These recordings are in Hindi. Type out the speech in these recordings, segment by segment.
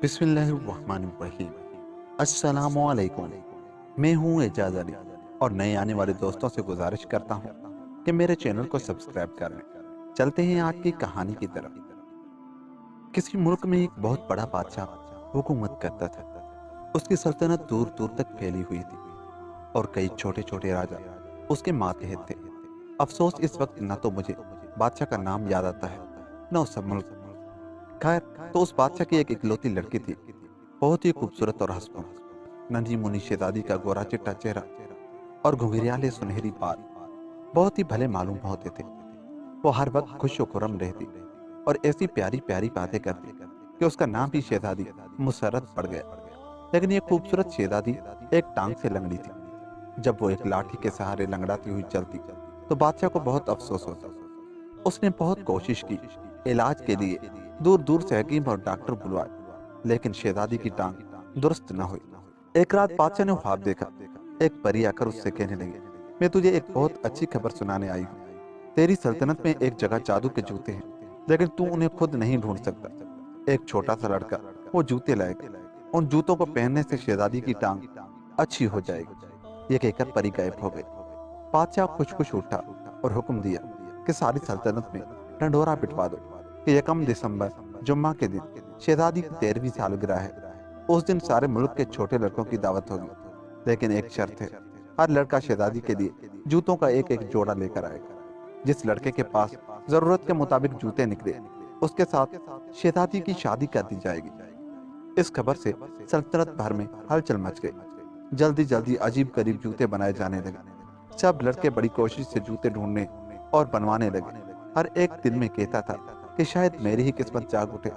बिस्मिल्लाहिर्रहमानिर्रहीम। अस्सलामुअलैकुम। मैं हूँ एजाज अली और नए आने वाले दोस्तों से गुजारिश करता हूँ कि मेरे चैनल को सब्सक्राइब कर लें। चलते हैं आज की कहानी की तरफ। किसी मुल्क में एक बहुत बड़ा बादशाह हुकूमत करता था। उसकी सल्तनत दूर दूर तक फैली हुई थी और कई छोटे छोटे राजा उसके मातहत थे। अफसोस इस वक्त न तो मुझे बादशाह का नाम याद आता है न उस मुल्क। खैर, तो उस बादशाह की एक इकलौती लड़की थी, बहुत ही खूबसूरत और हंसमुख। नन्ही मुन्नी शहजादी का गोरा चिट्टा चेहरा और घुंघरियाले सुनहरी बाल बहुत ही भले मालूम होते थे। वो हर वक्त खुश खुरम रहती और ऐसी प्यारी प्यारी बातें करती कि उसका नाम ही शहजादी मुसर्रत पड़ गया। लेकिन ये खूबसूरत शहजादी एक टांग से लंगड़ी थी। जब वो एक लाठी के सहारे लंगड़ाती हुई चलती तो बादशाह को बहुत अफसोस होता। उसने बहुत कोशिश की, इलाज के लिए दूर दूर से हकीम और डॉक्टर बुलवाए, लेकिन शहजादी की टांग दुरुस्त न हुई। एक रात बादशाह ने ख्वाब देखा। एक परी आकर उससे कहने लगी, मैं तुझे एक बहुत अच्छी खबर सुनाने आई हूँ। तेरी सल्तनत में एक जगह जादू के जूते हैं, लेकिन तू उन्हें खुद नहीं ढूंढ सकता। एक छोटा सा लड़का वो जूते लाएगा। उन जूतों को पहनने से शहजादी की टांग अच्छी हो जाएगी। ये कहकर परी गायब हो गई। बादशाह खुश खुश उठा और हुक्म दिया कि सारी सल्तनत में ढंढोरा पिटवा दो कि 1 दिसंबर जुम्मा के दिन शहजादी की 13वीं सालगिरह है। उस दिन सारे मुल्क के छोटे लड़कों की दावत होगी, लेकिन एक शर्त है, हर लड़का शहजादी के लिए जूतों का एक एक जोड़ा लेकर आएगा। जिस लड़के के पास जरूरत के मुताबिक जूते निकले, उसके साथ शहजादी की शादी कर दी जाएगी। इस खबर से सल्तनत भर में हलचल मच गई। जल्दी जल्दी अजीब गरीब जूते बनाए जाने लगे। सब लड़के बड़ी कोशिश से जूते ढूंढने और बनवाने लगे। हर एक दिल में कहता था कि शायद मेरी ही किस्मत जाग उठे।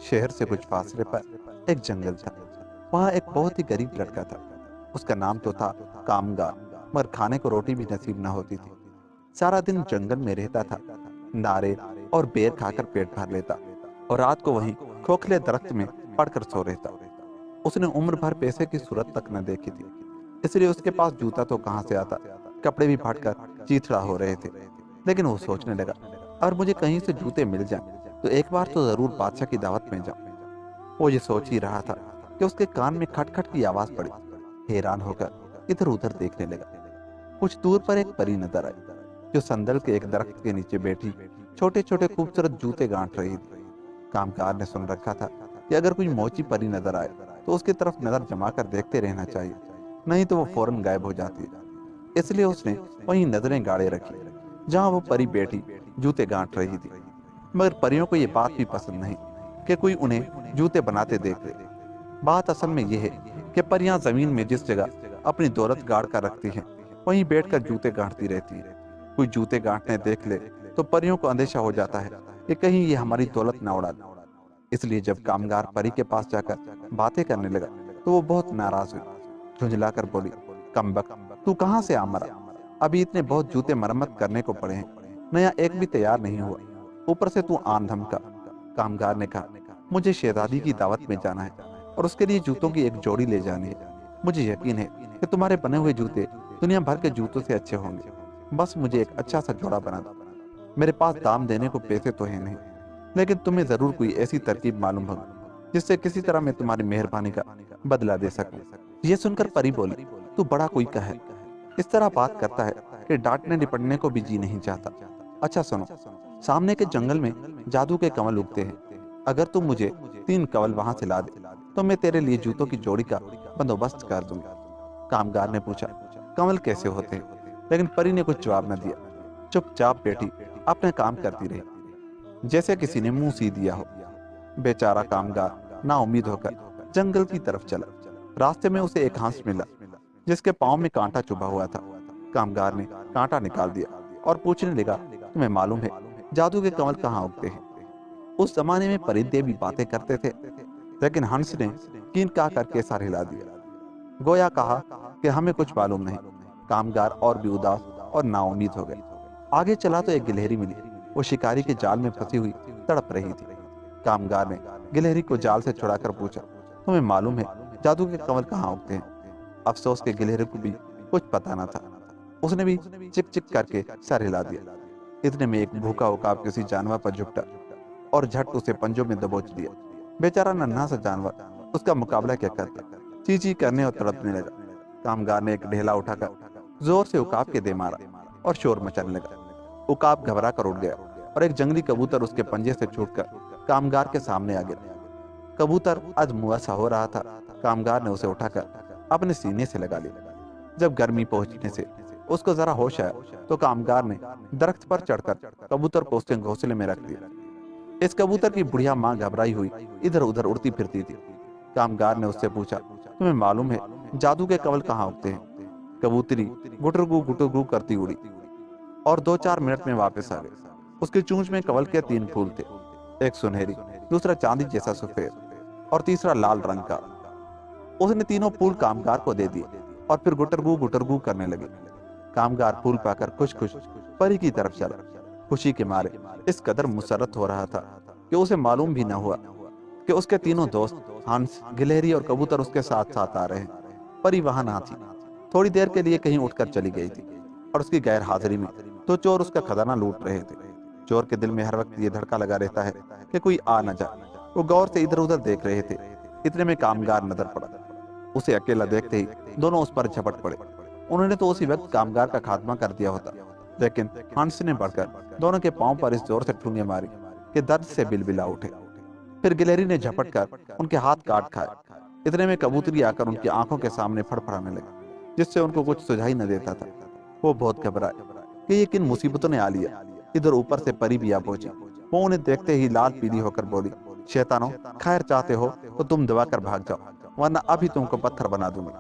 शहर से कुछ फासले पर एक जंगल था। वहाँ एक बहुत ही गरीब लड़का था। उसका नाम तो था कामगार, मगर खाने को रोटी भी नसीब न होती थी। सारा दिन जंगल में रहता था, नारे और बेर खाकर पेट भर लेता और रात को वहीं खोखले दरख्त में पड़कर सो रहता। उसने उम्र भर पैसे की सूरत तक न देखी थी, इसलिए उसके पास जूता तो कहाँ से आता। कपड़े भी फाटकर चीथड़ा हो रहे थे। लेकिन वो सोचने लगा, और मुझे कहीं से जूते मिल जाएं तो एक बार तो जरूर बादशाह की दावत में जाऊं। वो ये सोच ही रहा था कि उसके कान में खटखट की आवाज पड़ी। हैरान होकर इधर उधर देखने लगा। कुछ दूर पर एक परी नजर आई, जो संदल के एक दरख्त के नीचे बैठी छोटे छोटे खूबसूरत जूते गांठ रही थी। कामगार ने सुन रखा था कि अगर कोई मोची परी नजर आए तो उसकी तरफ नजर जमाकर देखते रहना चाहिए, नहीं तो वो फौरन गायब हो जाती है। इसलिए उसने वहीं नजरें गाड़े रखी जहां वो परी बैठी जूते गांठ रही थी। मगर परियों को ये बात भी पसंद नहीं कि कोई उन्हें जूते बनाते देख ले। बात असल में यह है कि परियां जमीन में जिस जगह अपनी दौलत गाड़ कर रखती हैं, वहीं बैठकर जूते गांठती रहती है। कोई जूते गांठने देख ले तो परियों को अंदेशा हो जाता है कि कहीं ये हमारी दौलत न उड़ा दे। इसलिए जब कामगार परी के पास जाकर बातें करने लगा तो वो बहुत नाराज हुई। झुंझलाकर बोली, कमबख्त, तू कहाँ से आ मरा? अभी इतने बहुत जूते मरम्मत करने को पड़े हैं, नया एक भी तैयार नहीं हुआ, ऊपर से तू आन धमका। कामगार ने कहा, मुझे शहजादी की दावत में जाना है और उसके लिए जूतों की एक जोड़ी ले जानी है। मुझे यकीन है कि तुम्हारे बने हुए जूते दुनिया भर के जूतों से अच्छे होंगे। बस मुझे एक अच्छा सा जोड़ा बना दो। मेरे पास दाम देने को पैसे तो है नहीं, लेकिन तुम्हें जरूर कोई ऐसी तरकीब मालूम होगी जिससे किसी तरह मैं तुम्हारी मेहरबानी का बदला दे सकूं। ये सुनकर परी बोली, तू बड़ा कोई का है, इस तरह बात करता है कि डांटने डिपटने को भी जी नहीं चाहता। अच्छा सुनो, सामने के जंगल में जादू के कमल उगते हैं। अगर तुम मुझे 3 कमल वहां से ला दे तो मैं तेरे लिए जूतों की जोड़ी का बंदोबस्त कर दूंगा। कामगार ने पूछा, कमल कैसे होते हैं? लेकिन परी ने कुछ जवाब न दिया। चुपचाप बैठी अपने काम करती रही, जैसे किसी ने मुंह सी दिया हो। बेचारा कामगार ना उम्मीद होकर जंगल की तरफ चला। रास्ते में उसे एक हंस मिला जिसके पांव में कांटा चुभा हुआ था। कामगार ने कांटा निकाल दिया और पूछने लगा, तुम्हें मालूम है जादू के कमल कहाँ उगते हैं? उस जमाने में परिंदे भी बातें करते थे, लेकिन हंस ने कीन का करके सर हिला दिया। गोया कहा कि हमें कुछ मालूम नहीं। कामगार और भी उदास और नाउम्मीद हो गए। आगे चला तो एक गिलहरी मिली। वो शिकारी के जाल में फंसी हुई तड़प रही थी। कामगार ने गिलहरी को जाल से छुड़ाकर पूछा, तुम्हें मालूम है जादू के कमल कहाँ उगते हैं? अफसोस के गिलहरी को भी कुछ पता न था। उसने भी चिक चिक करके सर हिला दिया। इतने में एक भूखा उकाब किसी जानवर पर झुकटा और झट उसे पंजों में दबोच लिया। बेचारा नन्हा सा जानवर उसका मुकाबला क्या करता, चींची करने और तड़पने लगा। कामगार ने एक ढेला उठाकर जोर से उकाब के दे मारा और शोर मचाने लगा। उकाब घबरा कर उड़ गया और एक जंगली कबूतर उसके पंजे से छूटकर कामगार के सामने आ गिरा। कबूतर अधमुआ सा हो रहा था। कामगार ने उसे उठाकर अपने सीने से लगा लिया। जब गर्मी पहुंचने से उसको जरा होश आया तो कामगार ने दरख्त पर चढ़कर कबूतर को उसके घोंसले में रख दिया। इस कबूतर की बुढ़िया माँ घबराई हुई इधर उधर उड़ती फिरती थी। कामगार ने उससे पूछा, तुम्हें मालूम है जादू के कवल कहाँ उगते हैं? कबूतरी गुटरगू करती उड़ी और 2-4 मिनट में वापस आ गई। उसकी चूंच में कवल के 3 फूल थे, एक सुनहरी, दूसरा चांदी जैसा सफेद और तीसरा लाल रंग का। उसने तीनों फूल कामगार को दे दिए और फिर गुटरगू करने लगे। कामगार फूल पाकर खुश खुश परी की तरफ चला। खुशी के मारे इस कदर मुसरत हो रहा था कि उसे मालूम भी न हुआ कि उसके तीनों दोस्त हंस, गिलहरी और कबूतर उसके साथ साथ आ रहे हैं। परी वहां ना थी, थोड़ी देर के लिए कहीं उठकर चली गई थी और उसकी गैर हाजिरी में तो चोर उसका खजाना लूट रहे थे। चोर के दिल में हर वक्त ये धड़का लगा रहता है कि कोई आ न जाए। वो गौर से इधर उधर देख रहे थे। इतने में कामगार नजर पड़ा। उसे अकेला देखते ही दोनों उस पर झपट पड़े। उन्होंने तो उसी वक्त कामगार का खात्मा कर दिया होता, लेकिन हंस ने बढ़कर दोनों के पांव पर इस जोर से ठूंगे मारी कि दर्द से बिलबिला उठे। फिर गिलहरी ने झपट कर उनके हाथ काट खाए। इतने में कबूतरी आकर उनकी आंखों के सामने फड़फड़ाने लगी, जिससे उनको कुछ सुझाई न देता था। वो बहुत घबराए कि ये किन मुसीबतों ने आ लिया। इधर ऊपर से परी भी आ पहुंची। वो उन्हें देखते ही लाल पीली होकर बोली, शैतानों, खैर चाहते हो तो तुम दबा कर भाग जाओ, वरना अभी तुमको पत्थर बना दूंगी।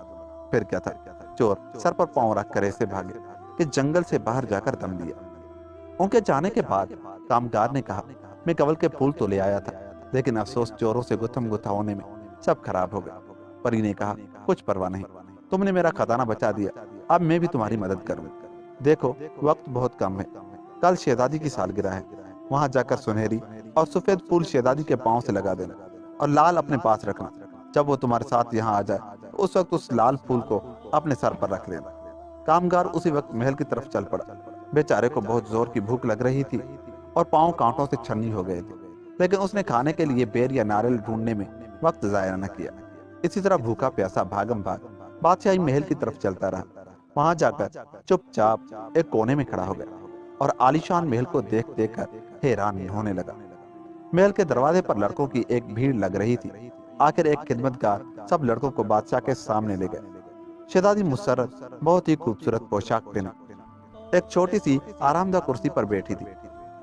फिर क्या था, चोर सर पर पांव रखकर ऐसे भागे कि जंगल से बाहर जाकर दम लिया। उनके जाने के बाद कामगार ने कहा, मैं कवल के फूल तो ले आया था, लेकिन अफसोस चोरों से गुत्थम गुत्था होने में सब खराब हो गया। परी ने कहा, कुछ परवाह नहीं, तुमने मेरा खजाना बचा दिया, अब मैं भी तुम्हारी मदद करूंगा। देखो वक्त बहुत कम है, कल शहजादी की सालगिरह है। वहां जाकर सुनहरी और सफेद फूल शहजादी के पांव से लगा देना और लाल अपने पास रखना। जब वो तुम्हारे साथ यहाँ आ जाए तो उस वक्त उस लाल फूल को अपने सर पर रख लेना। कामगार उसी वक्त महल की तरफ चल पड़ा। बेचारे को बहुत जोर की भूख लग रही थी और पांव कांटों से छन्नी हो गए थे, लेकिन उसने खाने के लिए बेर या नारियल ढूंढने में वक्त जाया न किया। इसी तरह भूखा प्यासा भागम भाग बादशाही महल की तरफ चलता रहा। वहां जाकर चुपचाप एक कोने में खड़ा हो गया और आलीशान महल को देख देख कर हैरान होने लगा। महल के दरवाजे पर लड़कों की एक भीड़ लग रही थी। आखिर एक खिदमतगार सब लड़कों को बादशाह के सामने ले गए। शहजादी मुसर्रत बहुत ही खूबसूरत पोशाक पहना एक छोटी सी आरामदायक कुर्सी पर बैठी थी।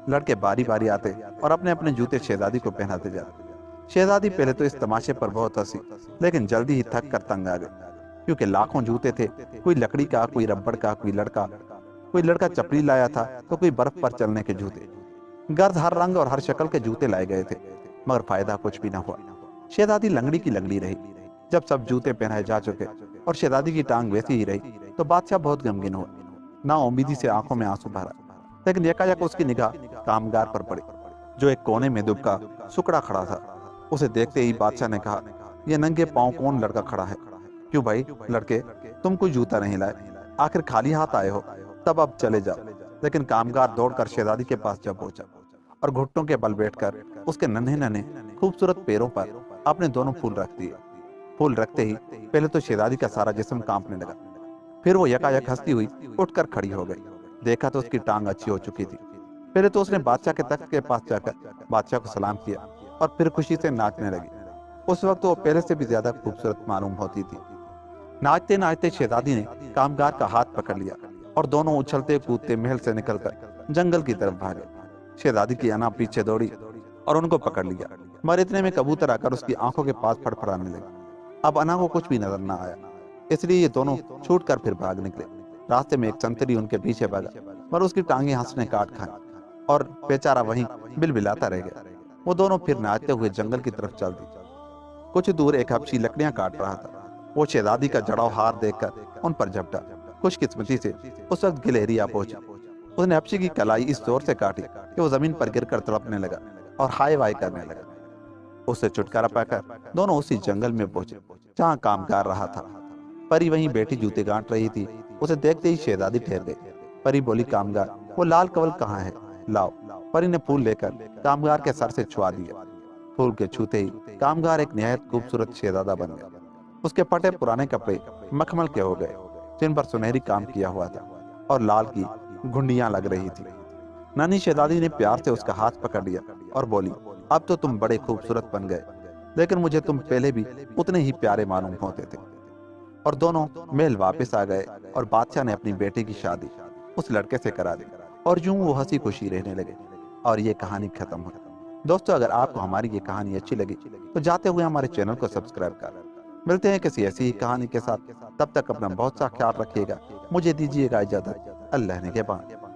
लड़के बारी बारी आते और अपने अपने जूते शहजादी को पहनाते जाते। शहजादी पहले तो इस तमाशे पर बहुत हंसी, लेकिन जल्दी ही थक कर तंग आ गई, क्योंकि लाखों जूते थे। कोई लकड़ी का, कोई रबड़ का, कोई लड़का चपली लाया था तो कोई बर्फ पर चलने के जूते। गर्द हर रंग और हर शक्ल के जूते लाए गए थे, मगर फायदा कुछ भी न हुआ। शहजादी लंगड़ी की लंगड़ी रही। जब सब जूते पहनाए जा चुके और शहजादी की टांग वैसी ही रही तो बादशाह बहुत गमगीन हुआ। ना उम्मीदी से आंखों में आंसू भरा, लेकिन यकायक उसकी निगाह कामगार पर पड़ी, जो एक कोने में दुबका सुकड़ा खड़ा था। उसे देखते ही बादशाह ने कहा, यह नंगे पांव कौन लड़का खड़ा है? क्यों भाई लड़के, तुम कोई जूता नहीं लाए? आखिर खाली हाथ आए हो? तब अब चले जाओ। लेकिन कामगार दौड़कर शहजादी के पास जा पहुंचा और घुटनों के बल बैठकर उसके नन्हे नन्हे खूबसूरत पैरों पर अपने दोनों फूल रख दिए। फूल रखते ही पहले तो शहजादी का सारा जिस्म कांपने लगा, फिर वो यकायक हंसती हुई उठकर खड़ी हो गई। देखा तो उसकी टांग अच्छी हो चुकी थी। पहले तो उसने बादशाह के तख्त के पास जाकर बादशाह को सलाम किया और फिर खुशी से नाचने लगी। उस वक्त वो पहले से भी ज्यादा खूबसूरत मालूम होती थी। नाचते नाचते शहजादी ने कामगार का हाथ पकड़ लिया और दोनों उछलते कूदते महल से निकलकर जंगल की तरफ भागे। शहजादी की अना पीछे दौड़ी और उनको पकड़ लिया, मगर इतने में कबूतर आकर उसकी आंखों के पास फड़फड़ाने लगे। अब अना को कुछ भी नजर न आया, इसलिए ये दोनों छूट कर फिर भाग निकले। रास्ते में एक संतरी उनके पीछे भागा, मगर उसकी टांगे हंस ने काट खाई और बेचारा वहीं बिलबिलाता रह गया। वो दोनों फिर नाचते हुए जंगल की तरफ चल दी। कुछ दूर एक हबशी लकड़ियां काट रहा था। वो शहजादी का जड़ाव हार देखकर उन पर झपटा। खुशकिस्मती से उस वक्त गिलहरी आ पहुंची। उसने हबशी की कलाई इस जोर से काटी कि वो जमीन पर गिरकर तड़पने लगा और हाय वाय करने लगा। उससे छुटकारा पाकर दोनों उसी जंगल में पहुंचे जहां कामगार रहा था। परी वहीं बैठी जूते गांठ रही थी। उसे देखते ही शहजादी ठहर गई। परी बोली, कामगार, वो लाल कवल कहाँ है? लाओ। परी ने फूल लेकर कामगार के सर से छुआ दिया। फूल के छूते ही कामगार एक निहायत खूबसूरत शहजादा बन गया। उसके फटे पुराने कपड़े मखमल के हो गए, जिन पर सुनहरी काम किया हुआ था और लाल की घुंडियां लग रही थी। नानी शहजादी ने प्यार से उसका हाथ पकड़ लिया और बोली, अब तो तुम बड़े खूबसूरत बन गए, लेकिन मुझे तुम पहले भी उतने ही प्यारे मालूम होते थे। और दोनों महल वापस आ गए और बादशाह ने अपनी बेटी की शादी उस लड़के से करा दी और यूं वो हंसी खुशी रहने लगे और ये कहानी खत्म हुई। दोस्तों, अगर आपको हमारी ये कहानी अच्छी लगी तो जाते हुए हमारे चैनल को सब्सक्राइब कर। मिलते हैं किसी ऐसी ही कहानी के साथ। तब तक अपना बहुत सा ख्याल रखिएगा। मुझे दीजिएगा इजाजत। अल्लाह ने के बाद।